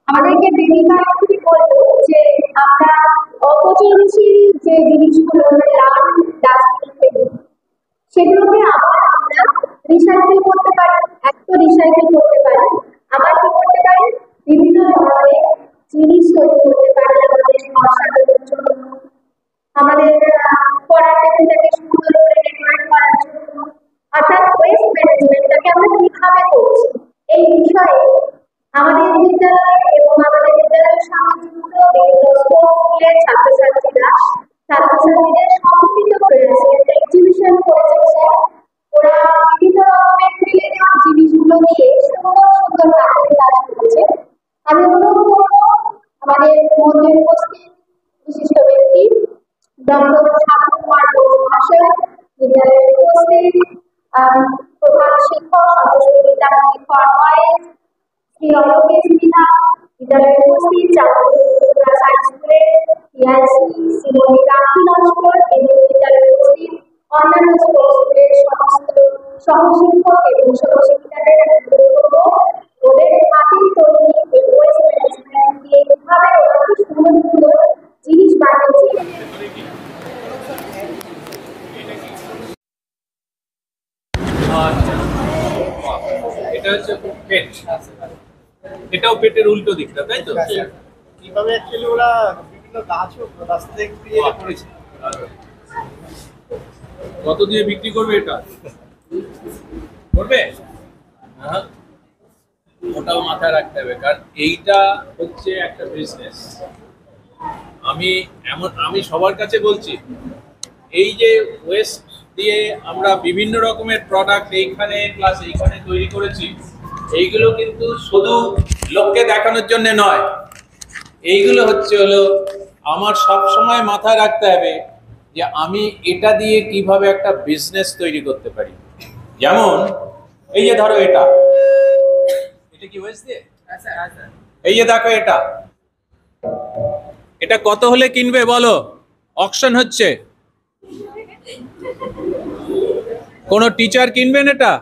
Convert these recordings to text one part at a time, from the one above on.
আমাদেরকে বেবিকা কি বলবো যে আমরা অপচনশীল যে জিনিসগুলো লাল ডাস্টবিন থেকে সেগুলোকে আবার আমরা রিসাইকেল করতে পারি, এত রিসাইকেল করতে পারি। আবার কি করতে পারি, বিভিন্ন ধরনের জিনিস তৈরি করতে পারি আমাদের সংসারের জন্য, আমাদের পড়ার টেবিলটাকে সুন্দর করে ডেকোরেট করার জন্য। অর্থাৎ ওয়েস্ট ম্যানেজমেন্টটাকে আমরা কিভাবে করছি এই বিষয়ে আমাদের বিদ্যালয়ে এবং আমাদের বিদ্যালয়ের সঙ্গে যুক্ত বিভিন্ন স্কুলের ছাত্রছাত্রীদের সম্মিলিত প্রয়াসে একটা এক্সিবিশন করেছে স্যার। ওরা বিভিন্ন রকমের ফেলে দেওয়া জিনিসগুলো নিয়ে সুন্দর সুন্দর কাজের কাজ করেছে। আমি অনুরোধ করবো আমাদের মধ্যে উপস্থিত বিশিষ্ট ব্যক্তি ডক্টর শান্ত কুমার মহাশয়, বিদ্যালয়ের উপস্থিত প্রধান শিক্ষক সন্তোষী বিদ্যামন্দির ফরওয়ার্ড, শ্রী অলোকেশ মিনা, বিদ্যালয়ের উপস্থিত চাঁদপুর সায়েন্স স্কুলের পিআইসি শ্রীমতী রাখি নস্কর এবং বিদ্যালয়ের উপস্থিত অন্যান্য স্কুলের সমস্ত সহশিক্ষক এবং সহশিক্ষিকাদের ওদের হাতের তৈরি ওয়েস্ট ম্যানেজমেন্ট দিয়ে কিভাবে ওরা খুব সুন্দর সুন্দর জিনিস বানিয়েছে। এটা হচ্ছে পেট, এটাও পেটের উল্টো দিকটা, তাই তো? কিভাবে অ্যাকচুয়ালি ওরা বিভিন্ন গাছও রাস্তা থেকে দিয়ে করেছে। কত দিয়ে বিক্রি করবে এটা? করবে? হ্যাঁ, ওটাও মাথায় রাখতে হবে, কারণ এইটা হচ্ছে একটা বিজনেস। আমি সবার কাছে বলছি, এই যে ওয়েস্ট দিয়ে আমরা বিভিন্ন রকমের প্রোডাক্ট এইখানে প্লাস এইখানে তৈরি করেছি, এইগুলো কিন্তু শুধু লোককে দেখানোর জন্য নয়, এইগুলো হলো আমার সব সময় মাথায় রাখতে হবে যে আমি এটা দিয়ে কিভাবে একটা বিজনেস তৈরি করতে পারি। যেমন এই যে ধরো এটা কি ওয়েস্ট দিয়ে, এই যে দেখো এটা কত হলে কিনবে বলো? অকশন হচ্ছে, কোন টিচার কিনবেন এটা?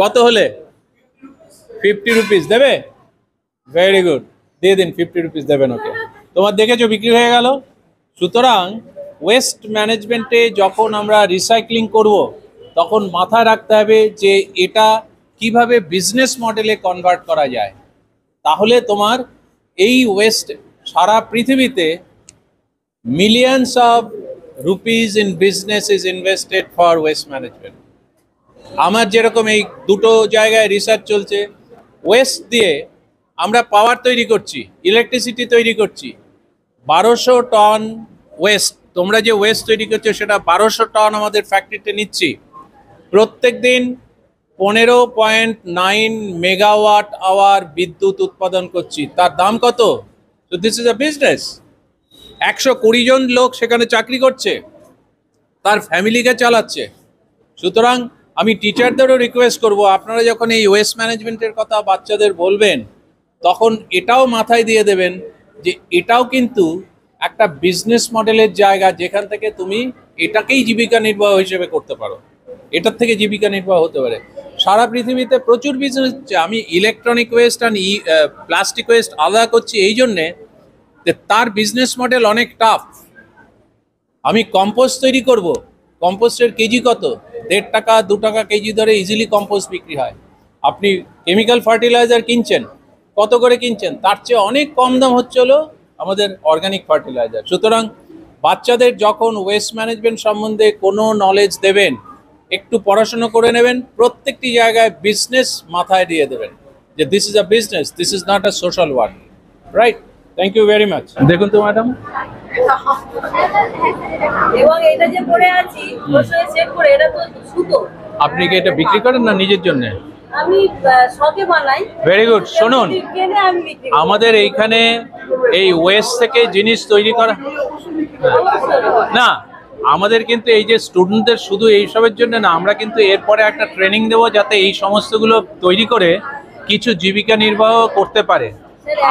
কত হলে? 50 রুপিস দেবে? ভেরি গুড, দিয়ে দিন, 50 রুপিস দেবেন ওকে। তোমার দেখেছো বিক্রি হয়ে গেল। সুতরাং ওয়েস্ট ম্যানেজমেন্টে যখন আমরা রিসাইক্লিং করব তখন মাথায় রাখতে হবে যে এটা কিভাবে বিজনেস মডেলে কনভার্ট করা যায়। তাহলে তোমার এই ওয়েস্ট সারা পৃথিবীতে millions of rupees in business is invested for waste management. আমার যেরকম এই দুটো জায়গায় রিসার্চ চলছে, ওয়েস্ট দিয়ে আমরা পাওয়ার তৈরি করছি, ইলেকট্রিসিটি তৈরি করছি। 1200 টন ওয়েস্ট, তোমরা যে ওয়েস্ট তৈরি করছো সেটা 1200 টন আমাদের ফ্যাক্টরিতে নিচ্ছি। প্রত্যেক দিন 15.9 মেগাওয়াট আওয়ার বিদ্যুৎ উৎপাদন করছি। তার দাম কত? তো দিস ইজ আ বিজনেস। 120 জন লোক সেখানে চাকরি করছে, তার ফ্যামিলিকে চালাচ্ছে। সুতরাং আমি টিচারদেরও রিকোয়েস্ট করব, আপনারা যখন এই ওয়েস্ট ম্যানেজমেন্টের কথা বাচ্চাদের বলবেন তখন এটাও মাথায় দিয়ে দেবেন যে এটাও কিন্তু একটা বিজনেস মডেলের জায়গা, যেখান থেকে তুমি এটাকেই জীবিকা নির্বাহ হিসেবে করতে পারো, এটার থেকে জীবিকা নির্বাহ হতে পারে। সারা পৃথিবীতে প্রচুর বিজনেস হচ্ছে। আমি ইলেকট্রনিক ওয়েস্ট আর প্লাস্টিক ওয়েস্ট আলাদা করছি এই জন্যে যে তার বিজনেস মডেল অনেক টাফ। আমি কম্পোস্ট তৈরি করব, কম্পোস্টের কেজি কত? 1.5 টাকা 2 টাকা কেজি ধরে ইজিলি কম্পোস্ট বিক্রি হয়। আপনি কেমিক্যাল ফার্টিলাইজার কিনছেন, কত করে কিনছেন? তার চেয়ে অনেক কম দাম হচ্ছে হলো আমাদের অর্গানিক ফার্টিলাইজার। সুতরাং বাচ্চাদের যখন ওয়েস্ট ম্যানেজমেন্ট সম্বন্ধে কোনো নলেজ দেবেন, একটু পড়াশোনা করে নেবেন, প্রত্যেকটি জায়গায় বিজনেস মাথায় দিয়ে দেবেন যে this is a business, this is not a social work, right? Thank you very much. দেখুন তো ম্যাডাম, এবং এটা যে পরে আছি বসে চেক করে, এটা তো সুতো। আপনি কি এটা বিক্রি করেন না নিজের জন্য? আমি শখে বানাই। Very good. শুনুন, আমাদের এইখানে এই ওয়েস্ট থেকে জিনিস তৈরি করা না, আমাদের কিন্তু এই যে স্টুডেন্টদের শুধু এইসবের জন্য না, আমরা কিন্তু এরপরে একটা ট্রেনিং দেবো যাতে এই সমস্তগুলো তৈরি করে কিছু জীবিকা নির্বাহ করতে পারে।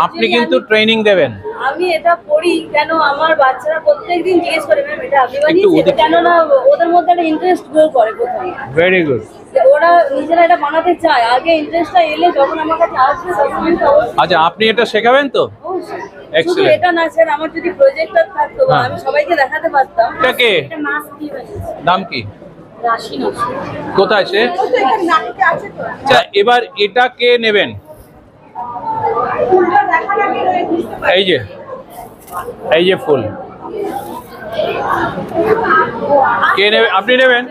আপনি কিন্তু ট্রেনিং দেবেন। আমি এটা পড়ি কেন, আমার বাচ্চারা প্রত্যেকদিন জিজ্ঞেস করে ম্যাম এটা আপনি বানিয়েছেন, কেন না ওদের মধ্যে একটা ইন্টারেস্ট গ্রো করে প্রথমে। Very good. ওরা নিজেরা এটা বানাতে চায়, আগে ইন্টারেস্টটা এলে যখন আমার কাছে আসবে তখন আমি তো অবশ্যই আচ্ছা, আপনি এটা শেখাবেন তো? অবশ্যই। শুধু Excellent. এটা না স্যার, আমার যদি প্রজেক্টর থাকতো বা হ্যাঁ। আমি সবাইকে দেখাতে পারতাম। এটা কে? এটা মাস্ক দিয়ে বানিয়েছি। দাম কি? রাশি না। কোথায় সে? ও তো এখানে নাটকে আছে তো। আচ্ছা, এবার এটা কে নেবেন? ফুলটা দেখার আগে বুঝতে পারি। এই যে ফুল কে নেবে? আপনি নেবেন?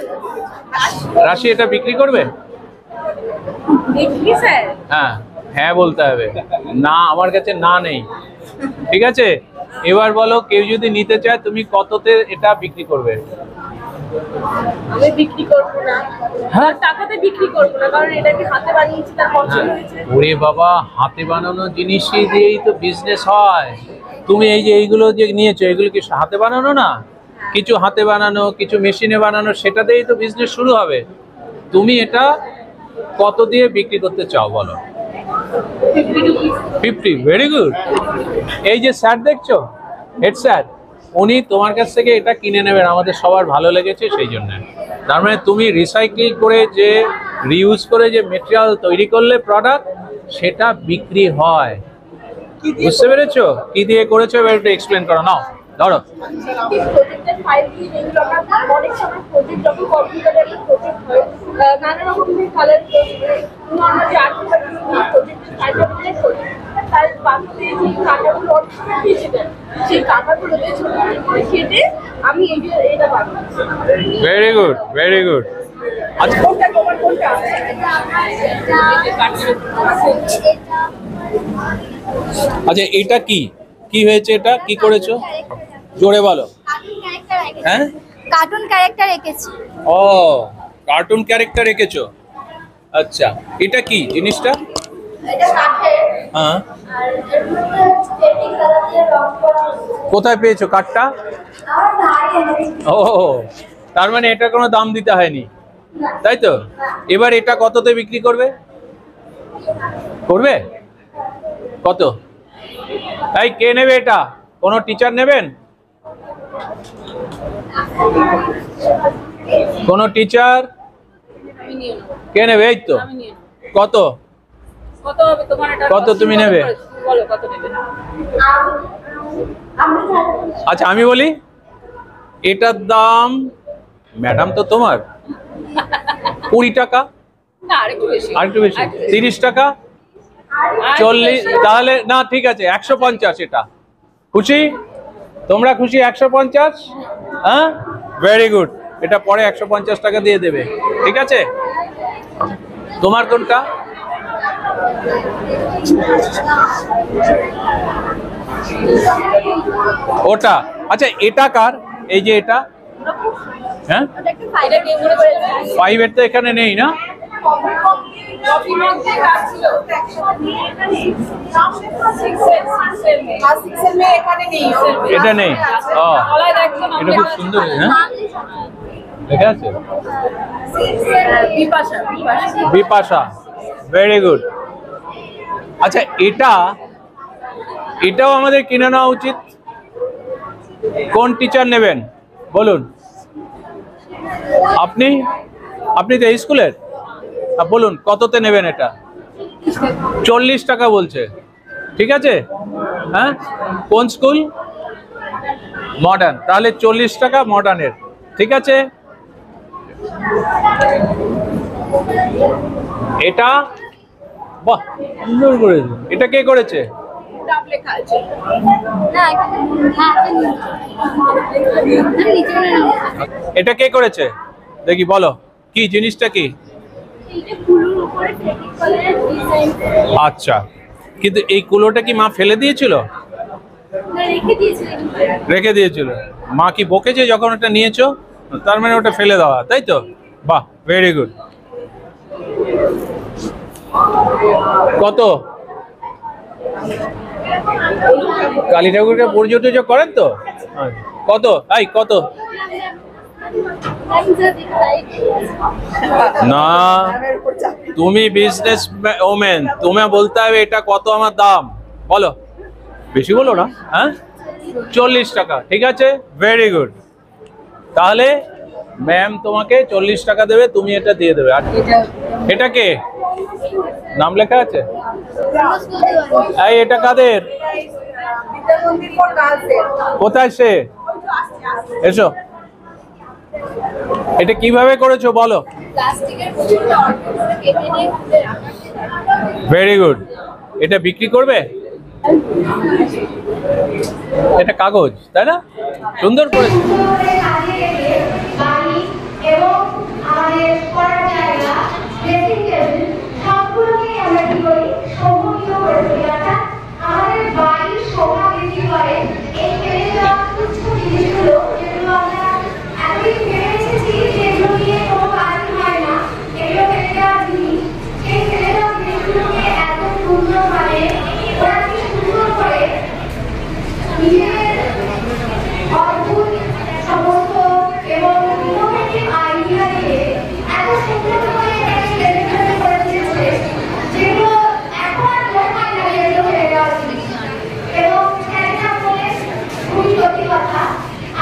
রাশি এটা বিক্রি করবে? দেখি স্যার। হ্যাঁ, হ্যাঁ বলতে হবে, না আমার কাছে না নেই। ঠিক আছে, এবার বলো, কেউ যদি নিতে চায় তুমি কততে এটা বিক্রি করবে? আমি বিক্রি করবো না। হ্যাঁ? টাকাতে বিক্রি করবো না, কারণ এটা কি হাতে বানিয়েছি, তার পছন্দ হয়েছে। ওরে বাবা, হাতে বানানো জিনিসই দিয়েই তো বিজনেস হয়। তুমি এই যে এইগুলো যে নিয়েছো, এগুলো কি হাতে বানানো না? কিছু হাতে বানানো, কিছু মেশিনে বানানো, সেটা দিয়েই তো বিজনেস শুরু হবে। তুমি এটা কত দিয়ে বিক্রি করতে চাও বলো? 50। Very good. এই যে স্যার দেখছো, হেড স্যার, উনি তোমার কাছ থেকে এটা কিনে নেবেন, আমাদের সবার ভালো লেগেছে সেই জন্য। তার মানে তুমি রিসাইকেল করে, যে রিউজ করে যে মেটেরিয়াল তৈরি করলে প্রোডাক্ট, সেটা বিক্রি হয়। বুঝতে পেরেছো কি দিয়ে করেছো? এবার একটু এক্সপ্লেন করো, নাও ধরো। প্রজেক্টের ফাইল দিয়ে যেগুলো আমরা অনেক সময় প্রজেক্ট যখন কম্পিউটারে একটা প্রজেক্ট হয়, নানা রকমের কালার আমরা যে আর্টিফিশিয়াল প্রজেক্টের ফাইলটা দিলে তার বাকিতে যে কাঁটাগুলো অনেক সময় ভেসে যায়, সেই কাঁটাগুলোতে ছোট করে কেটে আমি এটা বানাচ্ছি। Very good, very good. আচ্ছা, কোনটা তোমার কোনটা? আচ্ছা, এটা কি কি হয়েছে? এটা কি করেছো জোরে বলো। হ্যাঁ, কার্টুন ক্যারেক্টার এঁকেছি। ও, কার্টুন ক্যারেক্টার এঁকেছো। আচ্ছা, এটা কি জিনিসটা? এটা কাঠের, হ্যাঁ, আর এর মধ্যে পেন্টিং কালার দিয়ে রং করা হয়েছে। কোথায় পেয়েছো কাঠটা? আমার ভাই এনেছে। ও, তার মানে এটা কোনো দাম দিতে হয়নি, তাই তো? এবার এটা কততে বিক্রি করবে? করবে কত? তাই কে নেবে এটা? কোনো টিচার নেবেন? কোনো টিচার আমি নিয়ে নেবো। কে নেবে? এই তো। আমি নিয়ে নেবো। কত? কত হবে তোমার এটা? কত তুমি নেবে? বলো কত নেবে? আমি আচ্ছা, আমি বলি, এটার দাম, ম্যাডাম তো তোমার, 20 টাকা। না, আরেকটু বেশি। আর একটু বেশি, 30 টাকা, 40। তাহলে না, ঠিক আছে, 150। এটা খুশি? তোমরা খুশি? 150। হ্যাঁ, ভেরি গুড। এটা পরে 150 টাকা দিয়ে দেবে, ঠিক আছে? তোমার কোনটা? ওটা। আচ্ছা, এটা কার? এই যে এটা, হ্যাঁ, এটা কে মনে করে? 5 এর তো এখানে নেই না? কপি মধ্যে কাজ ছিল। সিক্সের মেয়ে এখানে নেই। এটা নেই। ও, গলায় দেখছো না? এটা খুব সুন্দর, হ্যাঁ, দেখা আছে। বিপাশা। Bipasha, very good. আচ্ছা, এটাও আমাদের কিনে নেওয়া উচিত। কোন টিচার নেবেন বলুন? আপনি তো এই স্কুলের, বলুন কততে নেবেন? এটা 40 টাকা বলছে, ঠিক আছে? হ্যাঁ, কোন স্কুল? মডার্ন। তাহলে 40 টাকা মডার্নের, ঠিক আছে? এটা, বাহ, সুন্দর করেছে। এটা কে করেছে? ডাব লেখা আছে। না এখানে নিচে এটা কে করেছে দেখি, বলো কি জিনিসটা কি? এইটা ফুলের উপরে পেন্টিং কালারের ডিজাইন আচ্ছা, কিন্তু এই কুলোটা কি মা ফেলে দিয়েছিল? না রেখে দিয়েছিলেন। রেখে দিয়েছিল। মা কি বকেছে যখন ওটা নিয়েছো? তার মানে ওটা ফেলে দেওয়া, তাই তো? বাহ, ভেরি গুড। কত? কালী ঠাকুরকে পুজো টুজো করেন তো? কত? এই কত? না, তুমি বিজনেস ওমেন, তুমি বলতে হবে এটা কত আমার দাম, বলো। বেশি বলো না, হ্যাঁ? 40 টাকা, ঠিক আছে, ভেরি গুড। তাহলে ম্যাম তোমাকে 40 টাকা দেবে, তুমি এটা দিয়ে দেবে। আর এটা কে নাম লেখা আছে? এই এটা কাদের? কোথায় সে? এসো। এটা কিভাবে করেছো বলো? Very good. এটা বিক্রি করবে? এটা কাগজ, তাই না? সুন্দর করেছে। এবং আমাদের পড়ার জায়গা, ড্রেসিং টেবিল সবগুলোকেই আমরা কি করি, শোভনীয় করে তুলি। অর্থাৎ আমাদের বাড়ি শোভা বৃদ্ধি করে এই ফেলে দেওয়া তুচ্ছ জিনিসগুলো, যেগুলো আমরা এতদিন ভেবে এসেছি যেগুলো নিয়ে কোনো কাজই হয় না, এগুলো ফেলে দেওয়া জিনিস। সেই ফেলে দেওয়া জিনিসগুলোকে এত সুন্দরভাবে ওরা কি সুন্দর করে নিজেদের অদ্ভুত সমস্ত এবং ইনোভেটিভ আইডিয়া দিয়ে এত সুন্দর করে এটাকে প্রেজেন্টেশন করে দিয়েছে, যেগুলো এখন আর মনে হয় না যেগুলো ফেলে দেওয়া জিনিস। এবং একটা বলে খুবই সত্যি কথা,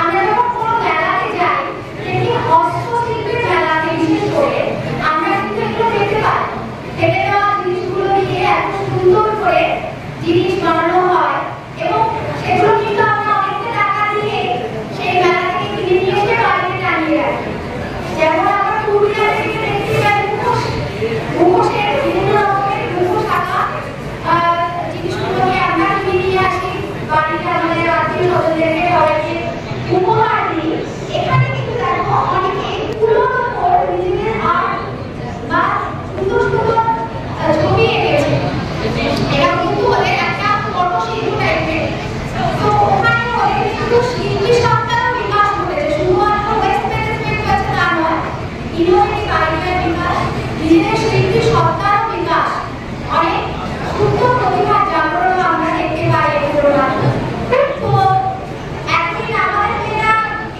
আমরা যখন কোনো মেলাতে যাই, সেটি হস্তশিল্পের মেলাতে বিশেষ করে আমরা কিন্তু এগুলো দেখতে পাই। ফেলে দেওয়া জিনিসগুলো দিয়ে এত সুন্দর করে জিনিস বানানো হয় এবং সেগুলো কিন্তু আমরা অনেকটা টাকা দিয়ে সেই মেলা থেকে কিনে নিয়ে এসে বাড়িতে টানিয়ে রাখি। যেমন আমরা পুরুলিয়া থেকে দেখতে পাই মুখোশের বিভিন্ন রকমের মুখোশ আঁকা জিনিসগুলোকে আমরা কিনে নিয়ে আসি বাড়িতে, আমাদের আত্মীয় স্বজনদেরকে সবাইকে উপহার দিই। এখানে কিন্তু দেখো অনেকে পুরোনো করে নিজেদের আর্ট বা সুন্দর সুন্দর ছবি এঁকেছে। এরা কিন্তু ওদের একটা কর্মশিল্প টাইপের। তো ওখানে ওদের কিন্তু শিল্পী সত্তারও বিকাশ ঘটেছে, শুধুমাত্র ওয়েস্ট ম্যানেজমেন্ট হয়েছে তা নয়, ইনোভেটিভ আইডিয়ার বিকাশ, নিজেদের শিল্পী সত্তারও বিকাশ, অনেক সুন্দর প্রতিভার জাগরণ আমরা দেখতে পাই এগুলোর মাধ্যমে। তো একদিন আমাদের মেয়েরা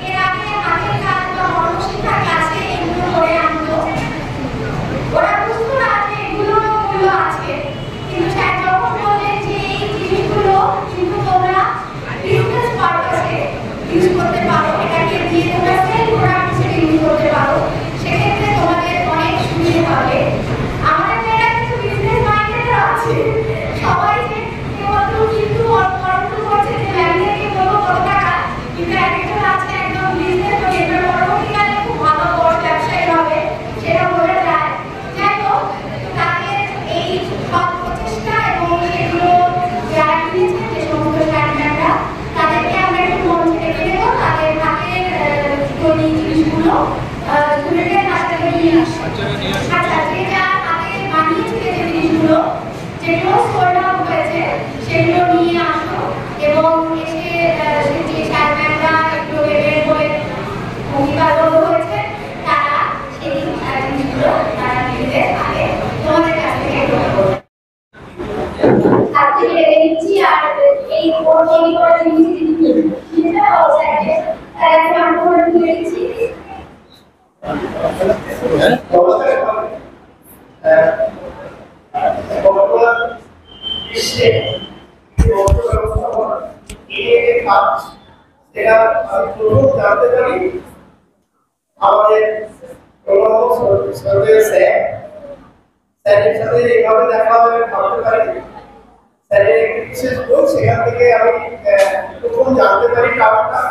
এর আগে হাতের কাজ বা কর্মশিক্ষার কাছে এগুলো করে আনতো, ওরা বুঝতো না যে এগুলোর মূল্য আছে। কিন্তু স্যার যখন বললেন যে এই জিনিসগুলো কিন্তু তোমরা বিজনেস পারপাসে ইউজ করতে পারো, এটাকে দিয়ে তোমরা সেল প্রোডাক্ট হিসেবে ইউজ করতে পারো, সেক্ষেত্রে তোমাদের অনেক সুবিধা হবে। আমাদের মেয়েরা কিন্তু বিজনেস মাইন্ডেড আছে, সবাই যে কেবল কিন্তু কর্ম করছে যে ব্যাংকে বলবো কত টাকা, কিন্তু একজন আছে একদম বিজনেস করে এবার পরবর্তীকালে খুব ভালো বড় ব্যবসায়ী হবে, সেটা বোঝা যায়। যাই হোক, তাদের এই সৎ প্রচেষ্টা এবং সেগুলো যারা কিনেছেন যে সমস্ত স্ট্যান্ডার্ডরা, তাদেরকে আমরা একটু মঞ্চে রেখে দেবো। তাদের হাতের তৈরি জিনিসগুলো স্টুডেন্টের হাতে তৈরি জিনিস, আচ্ছা যেটা হাতে বানিয়েছে যে জিনিসগুলো যেগুলো সোল্ড আউট হয়েছে সেগুলো নিয়ে আসো এবং এসে যে স্ট্যান্ডার্ডরা এগুলো বের করে অঙ্গীকারবদ্ধ হয়েছে, তারা সেই জিনিসগুলো তারা নিজেদের আগে তোমাদের কাছ থেকে গ্রহণ করবে। আজকে রেখে দিচ্ছি। আর এই তৈরি করা জিনিস যেটা অবস্থায় তারা একটু আমি করে দিয়ে দিচ্ছি। জানতে পারি আমাদের স্যারের সাথে এইভাবে দেখা হবে ভাবতে পারি। স্যারের একটি বিশেষ বই, সেখান থেকে আমি প্রথম জানতে পারি কারণটা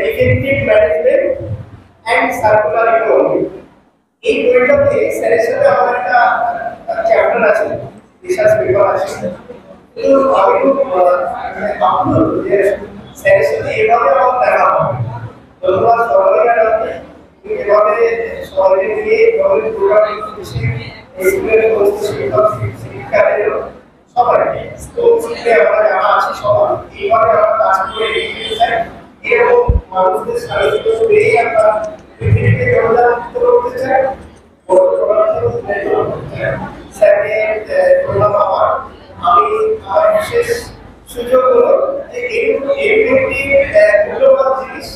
effective management and circular economy. এই বইটাতে স্যারের সাথে আমার একটা চ্যাপ্টার আছে, রিসার্চ পেপার আছে। কিন্তু আমি খুব ভাবলো যে স্যারের সাথে এভাবে আমার দেখা হবে। ধন্যবাদ সবাই, এভাবে সবাই নিয়ে এভাবে প্রোগ্রাম স্কুলের শিক্ষক শিক্ষার্থীদের সবাই স্কুলে আমরা যারা আছি সবাই এইভাবে আমরা কাজ করে এগিয়ে যাই। এরকম মানুষদের সাহায্য করেই আমরা পৃথিবীকে যোগদান করতে চাই। স্যারকে বললাম আমি আমার বিশেষ সুযোগ হলো যে এই মূল্যবান জিনিস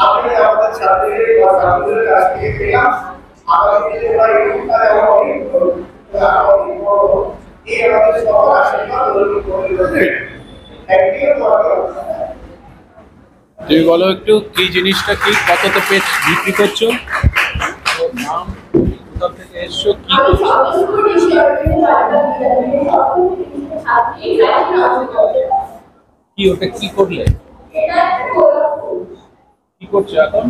আপনি আমাদের ছাত্রীদের বা ছাত্রদের কাছ থেকে পেলাম। আগামী দিনে বা এরকম কাজে এই আমাদের সবার আশীর্বাদ তুমি বলো একটু কি জিনিসটা, কি কততে পেজ বিক্রি করছো, ওর নাম, কোথা থেকে এসছো, কি করছো? কি ওটা কি করলে, কি করছো এখন?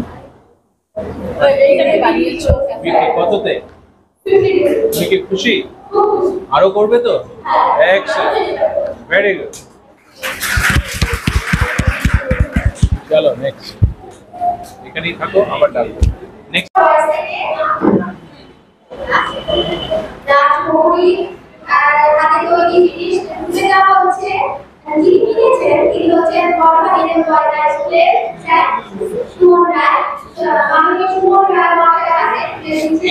বিক্রি কততে? তুমি কি খুশি? আরো করবে তো? Very good. চলো নেক্সট, এখানেই থাকো, আবার ডাকবো। নেক্সট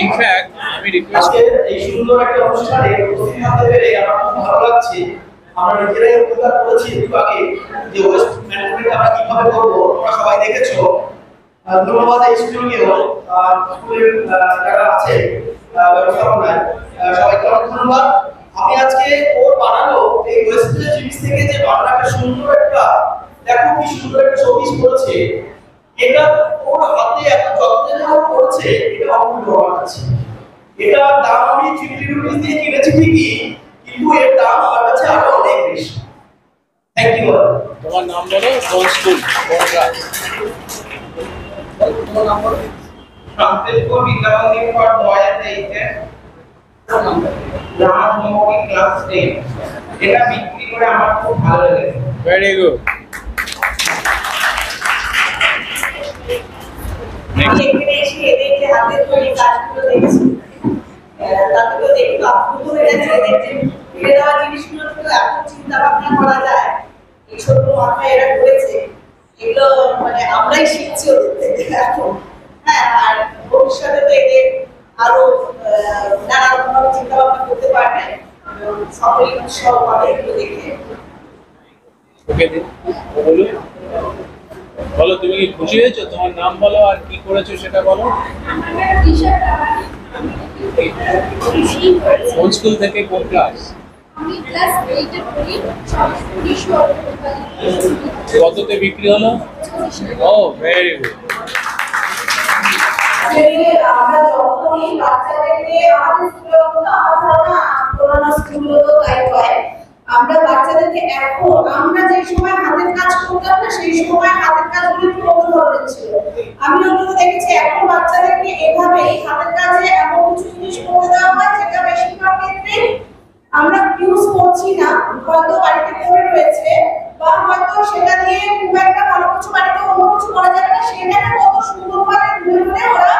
ইনফ্যাক্ট আমি রিকোয়েস্ট আজকে এই সুন্দর একটা অনুষ্ঠানে উপস্থিত থাকতে পেরে আমার খুব ভালো লাগছে। আমরা নিজেরাই উপকার করেছি একটু আগে যে ওয়েস্ট ম্যানেজমেন্ট আমরা কিভাবে করবো তোমরা সবাই দেখেছো। ধন্যবাদ এই স্কুলকেও, স্কুলের যারা আছে ব্যবস্থাপনায় সবাইকে অনেক ধন্যবাদ। আমি আজকে ওর বানানো এই ওয়েস্টের জিনিস থেকে যে বানানো একটা সুন্দর একটা, দেখো কি সুন্দর একটা শোপিস করেছে, এটা ওর হাতে এত যত্নে ধরে করেছে, এটা অমূল্য আমার কাছে। এটার দাম আমি 50 রুপিস দিয়ে কিনেছি ঠিকই, কিন্তু এর দাম আমার কাছে আরো অনেক বেশি। Thank you. তোমার নাম বলো, কোন স্কুল, কোন ক্লাস? তোমার নাম বলো। Francisco Vidyamandir for boys and HS Rajmohini class 10। এটা বিক্রি করে আমার খুব ভালো লেগেছে। Very good. আমি এখানে এসে এদের যে হাতের তৈরি কাজগুলো দেখছি, তাতে তো দেখতে আপ্লুত হয়ে যাচ্ছে। দেখতে ফেলে দেওয়া জিনিসগুলো তো এত চিন্তা ভাবনা করা যায়, এই ছোট মাথায় এরা করেছে, এগুলো মানে আমরাই শিখছি ওদের থেকে এখন। হ্যাঁ, আর ভবিষ্যতে তো এদের আরো নানা রকম ভাবে চিন্তা ভাবনা করতে পারবে, সকলেই উৎসাহ পাবে এগুলো দেখে। ওকে বলো, বলো তুমি কি খুশি হয়েছো? তোমার নাম বলো আর কি করেছো সেটা বলো। কোন স্কুল থেকে, কোন ক্লাস? আমি ক্লাস 8 এ পড়ি, কততে বিক্রি হলো? ও ভেরি গুড। আমরা যখনই বাচ্চাদেরকে আমাদের স্কুলে আমার ধারণা পুরোনো স্কুলগুলো তো তাই হয়, আমরা বাচ্চাদেরকে এখন আমরা যে সময় হাতের কাজ করতাম না সেই সময় হাতের কাজগুলো একটু অন্য ধরনের ছিল। আমি অন্তত দেখেছি এখন বাচ্চাদেরকে এভাবেই হাতের কাজে এমন কিছু জিনিস করতে দেওয়া হয় যেটা বেশিরভাগ ক্ষেত্রে আমরা ইউজ করছি না, হয়তো বাড়িতে পড়ে রয়েছে, বা হয়তো সেটা দিয়ে খুব একটা ভালো কিছু বাড়িতে অন্য কিছু করা যাবে না, সেটাকে কত সুন্দরভাবে ধরে ধরে ওরা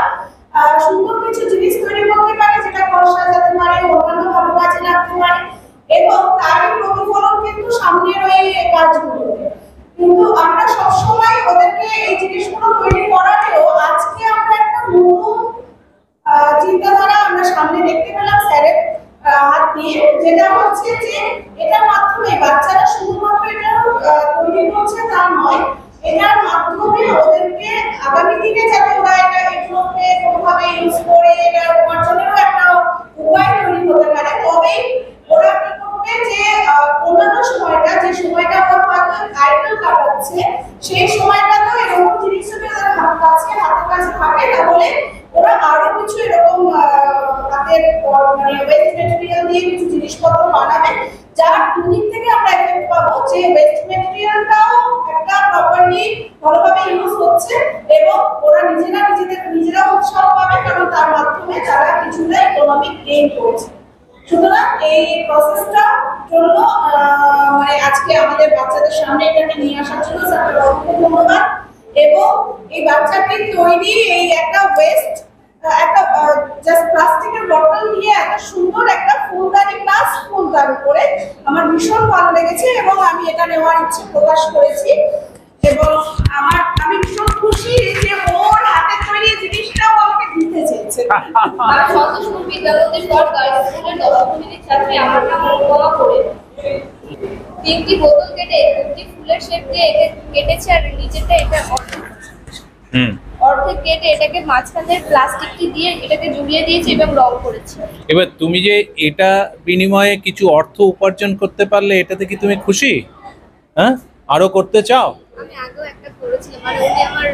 সুন্দর কিছু জিনিস তৈরি করতে পারে, যেটা ঘর সাজাতে পারে, অন্যান্য ভালো কাজে লাগতে পারে, এবং তারই প্রতিফলন কিন্তু সামনের ওই কাজগুলোতে। কিন্তু আমরা সবসময় ওদেরকে এই জিনিসগুলো তৈরি করালেও আজকে আমরা একটা নতুন চিন্তাধারা আমরা সামনে দেখতে পেলাম স্যারের হাত দিয়ে, যেটা হচ্ছে যে এটার মাধ্যমে বাচ্চারা শুধুমাত্র এটা তৈরি করছে তা নয়, এটার মাধ্যমে ওদেরকে আগামী দিনে যাতে ওরা এগুলোকে কোনোভাবে ইউজ করে এটা উপার্জনেরও একটা উপায় তৈরি হতে পারে। তবেই ওরা কি করবে যে অন্যান্য সময়টা, যে সময়টা ওরা হয়তো আইডল কাটাচ্ছে, সেই সময়টাতেও এরকম জিনিস যদি ওদের হাতের কাছে থাকে, তাহলে ওরা আরো কিছু এরকম হাতের মানে ওয়েস্ট ম্যাটেরিয়াল দিয়ে কিছু জিনিসপত্র বানাবে, যার দুদিক থেকে আমরা এফেক্ট পাবো, যে ওয়েস্ট ম্যাটেরিয়ালটাও একটা প্রপারলি ভালোভাবে ইউজ হচ্ছে এবং ওরা নিজেরা উৎসাহ পাবে, কারণ তার মাধ্যমে তারা কিছুটা ইকোনমিক গেইন করছে। সুতরাং এই প্রসেসটা জন্য মানে আজকে আমাদের বাচ্চাদের সামনে এটাকে নিয়ে আসার জন্য স্যারকে অসংখ্য ধন্যবাদ। এবং এই বাচ্চাটির তৈরি এই একটা ওয়েস্ট, একটা জাস্ট প্লাস্টিকের বটল দিয়ে একটা সুন্দর একটা ফুলদানি প্লাস ফুলদানি করে আমার ভীষণ ভালো লেগেছে এবং আমি এটা নেওয়ার ইচ্ছে প্রকাশ করেছি। এবং আমি ভীষণ খুশি যে ওর হাতে তৈরি জিনিসটাও আমাকে দিতে চেয়েছে। আর সন্তোষপুর বিদ্যালয়ের সরকার স্কুলের দশম শ্রেণীর ছাত্রী আমার নাম অনুপমা করে 3টি বোতল কেটে 2টি ফুলের শেপ দিয়ে কেটেছে, আর নিচেটা এটা অর্ধেক কেটে এটাকে মাঝখানের প্লাস্টিকটি দিয়ে এটাকে জুড়িয়ে দিয়েছে এবং রং করেছে। এবার তুমি যে এটা বিনিময়ে কিছু অর্থ উপার্জন করতে পারলে, এটাতে কি তুমি খুশি? হ্যাঁ, আরো করতে চাও? আমি আগেও একটা করেছি। করেছিলাম, মানে উনি আমার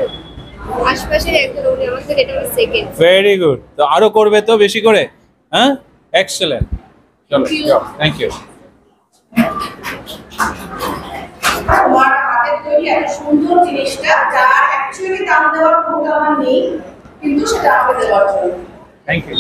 আশপাশের একজন, উনি আমার থেকে এটা আমার সেকেন্ড। Very good. তো আরো করবে তো বেশি করে, হ্যাঁ? এক্সেলেন্ট। চলো, Thank you. Thank you. তোমার হাতের তৈরি এত সুন্দর জিনিসটা, যার অ্যাকচুয়ালি দাম দেওয়ার ক্ষমতা আমার নেই, কিন্তু সেটা আমাকে দেওয়ার জন্য থ্যাংক ইউ।